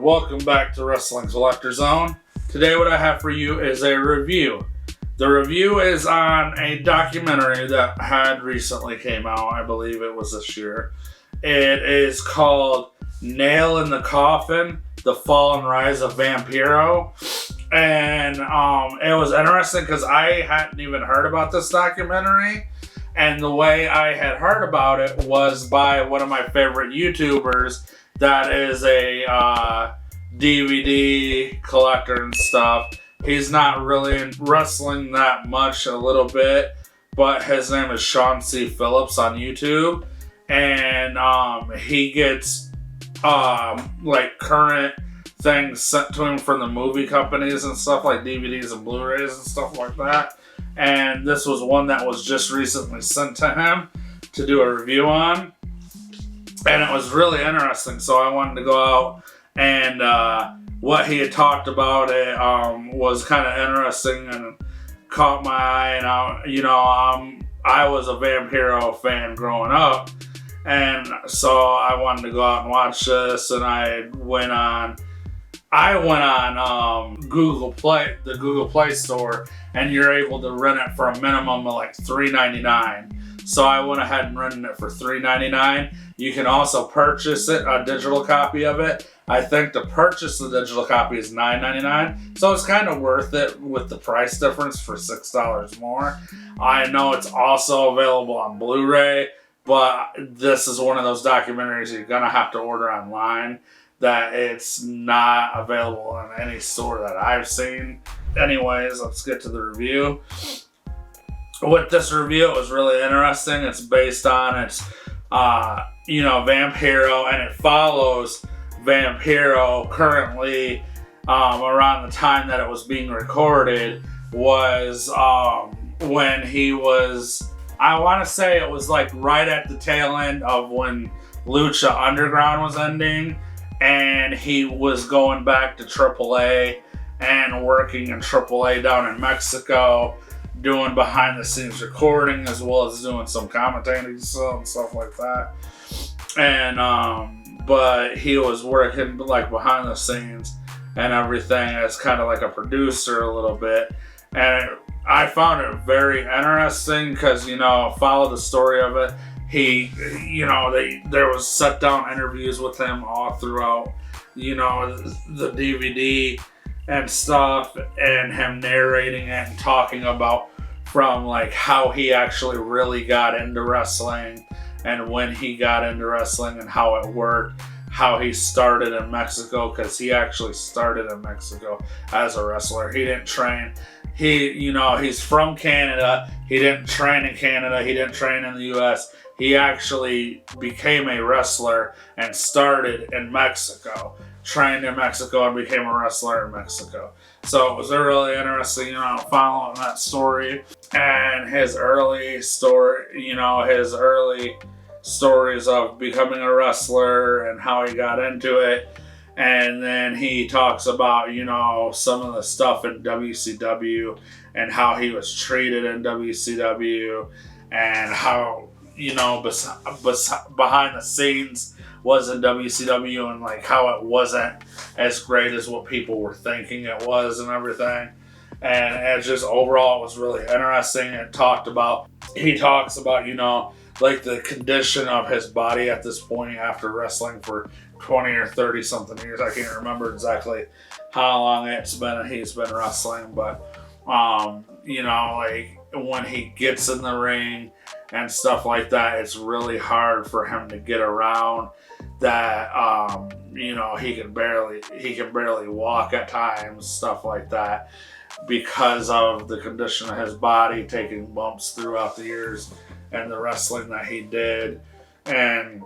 welcome back to Wrestling Collector Zone. Today what I have for you is a review. The review is on a documentary that had recently came out. I believe it was this year. It is called Nail in the Coffin, The Fall Rise of Vampiro. And it was interesting because I hadn't even heard about this documentary. And the way I had heard about it was by one of my favorite YouTubers that is a DVD collector and stuff. He's not really in wrestling that much, a little bit, but his name is Sean C. Phillips on YouTube. And he gets like current things sent to him from the movie companies and stuff, like DVDs and Blu-rays and stuff like that. And this was one that was just recently sent to him to do a review on. And it was really interesting, so I wanted to go out and what he had talked about it was kind of interesting and caught my eye. And I was a Vampiro fan growing up, and so I wanted to go out and watch this. And I went on Google Play, the Google Play Store, and you're able to rent it for a minimum of like $3.99. So I went ahead and rented it for $3.99. You can also purchase it, a digital copy of it. I think to purchase the digital copy is $9.99. So it's kind of worth it with the price difference for $6 more. I know it's also available on Blu-ray, but this is one of those documentaries you're going to have to order online, that it's not available in any store that I've seen. Anyways, let's get to the review. With this review, it was really interesting. It's based on Vampiro, and it follows Vampiro currently around the time that it was being recorded was when he was, I want to say it was like right at the tail end of when Lucha Underground was ending, and he was going back to AAA and working in AAA down in Mexico, doing behind the scenes recording as well as doing some commentating and stuff like that. And but he was working like behind the scenes and everything as kind of like a producer a little bit. And I found it very interesting because, follow the story of it. He, there was set down interviews with him all throughout, the DVD and stuff, and him narrating it and talking about from like how he actually really got into wrestling and when he got into wrestling and how it worked, how he started in Mexico, because he actually started in Mexico as a wrestler. He didn't train. He's from Canada. He didn't train in Canada. He didn't train in the US. He actually became a wrestler and started in Mexico, trained in Mexico, and became a wrestler in Mexico. So it was really interesting, following that story and his early story, his early stories of becoming a wrestler and how he got into it. And then he talks about, some of the stuff in WCW and how he was treated in WCW and how, behind the scenes was in WCW and like how it wasn't as great as what people were thinking it was and everything. And it's just overall it was really interesting. He talks about, like the condition of his body at this point after wrestling for 20 or 30 something years. I can't remember exactly how long he's been wrestling, but like when he gets in the ring and stuff like that, it's really hard for him to get around. That he can barely walk at times, stuff like that, because of the condition of his body, taking bumps throughout the years and the wrestling that he did. And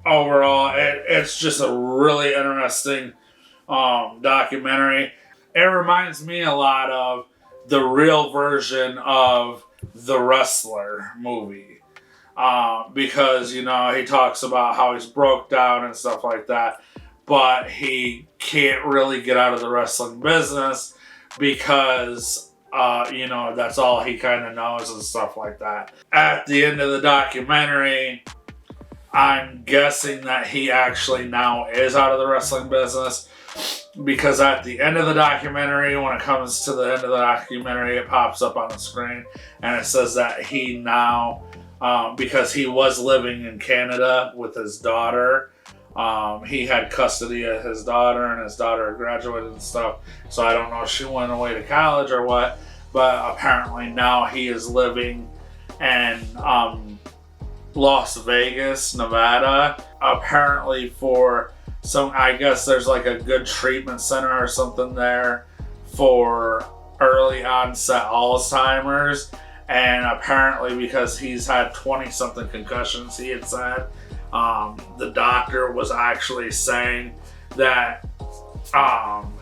overall, it's just a really interesting documentary. It reminds me a lot of the real version of The Wrestler movie. Because, he talks about how he's broke down and stuff like that, but he can't really get out of the wrestling business because, that's all he kind of knows and stuff like that. At the end of the documentary, I'm guessing that he actually now is out of the wrestling business because at the end of the documentary, when it comes to the end of the documentary, it pops up on the screen and it says that he now, because he was living in Canada with his daughter, he had custody of his daughter, and his daughter graduated and stuff. So I don't know if she went away to college or what, but apparently now he is living in Las Vegas, Nevada. Apparently for some, I guess there's like a good treatment center or something there for early onset Alzheimer's. And apparently because he's had 20 something concussions, he had said, the doctor was actually saying that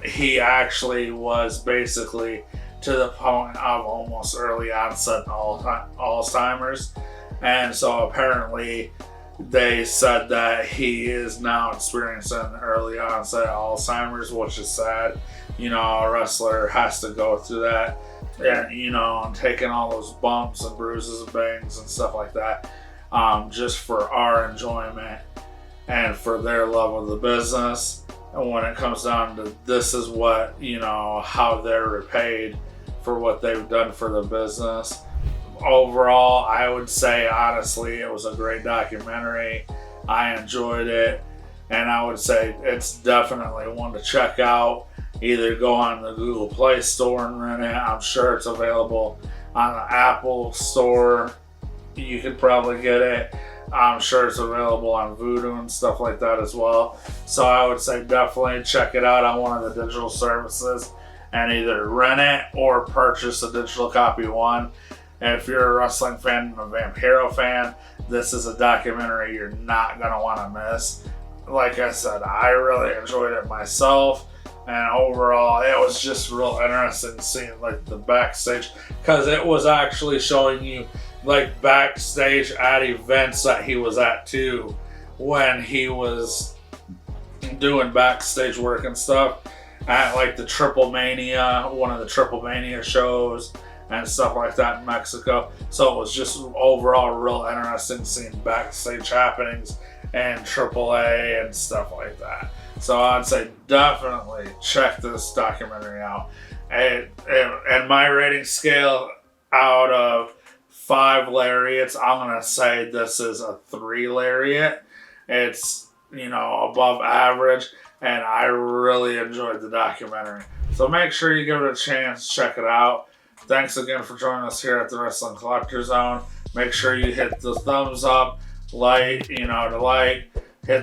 he actually was basically to the point of almost early onset Alzheimer's. And so apparently they said that he is now experiencing early onset Alzheimer's, which is sad. You know, a wrestler has to go through that, and you know, and taking all those bumps and bruises and bangs and stuff like that, just for our enjoyment and for their love of the business. And when it comes down to this is what, you know, how they're repaid for what they've done for the business. Overall, I would say honestly it was a great documentary. I enjoyed it, and I would say it's definitely one to check out. Either go on the Google Play Store and rent it. I'm sure it's available on the Apple Store. You could probably get it. I'm sure it's available on Vudu and stuff like that as well. So I would say definitely check it out on one of the digital services and either rent it or purchase a digital copy one. And if you're a wrestling fan and a Vampiro fan, this is a documentary you're not going to want to miss. Like I said, I really enjoyed it myself. And overall, it was just real interesting seeing like the backstage, because it was actually showing you like backstage at events that he was at too, when he was doing backstage work and stuff at like the Triple Mania, one of the Triple Mania shows and stuff like that in Mexico. So it was just overall real interesting seeing backstage happenings and AAA and stuff like that. So I'd say definitely check this documentary out. And my rating scale out of 5 lariats, I'm going to say this is a 3 lariat. It's, you know, above average, and I really enjoyed the documentary. So make sure you give it a chance, check it out. Thanks again for joining us here at the Wrestling Collector Zone. Make sure you hit the thumbs up, hit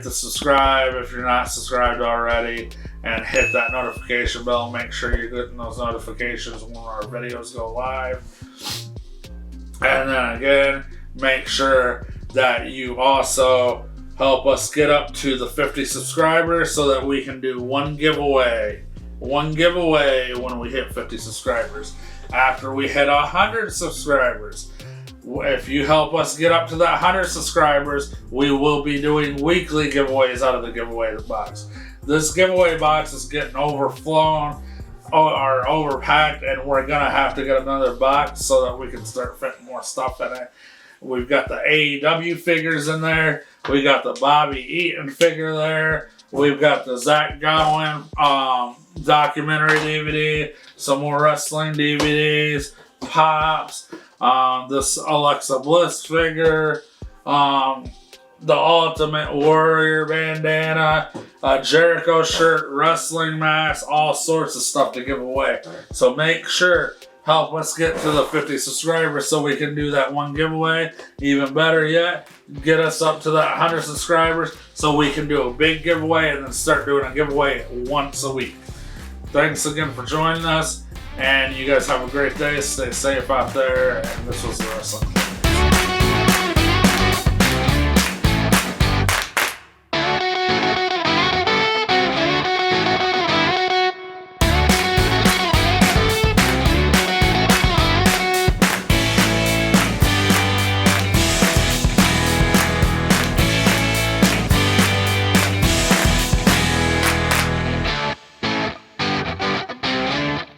the subscribe if you're not subscribed already, and hit that notification bell. Make sure you're getting those notifications when our videos go live. And then again, make sure that you also help us get up to the 50 subscribers so that we can do one giveaway when we hit 50 subscribers. After we hit 100 subscribers, if you help us get up to that 100 subscribers, we will be doing weekly giveaways out of the giveaway box. This giveaway box is getting overflown or overpacked, and we're gonna have to get another box so that we can start fitting more stuff in it. We've got the AEW figures in there. We got the Bobby Eaton figure there. We've got the Zach Gowen documentary DVD, some more wrestling DVDs, pops, this Alexa Bliss figure, the Ultimate Warrior bandana, a Jericho shirt, wrestling mask, all sorts of stuff to give away. So make sure, help us get to the 50 subscribers so we can do that one giveaway. Even better yet, get us up to that 100 subscribers so we can do a big giveaway and then start doing a giveaway once a week. Thanks again for joining us, and you guys have a great day. Stay safe out there, and this was the Wrestling.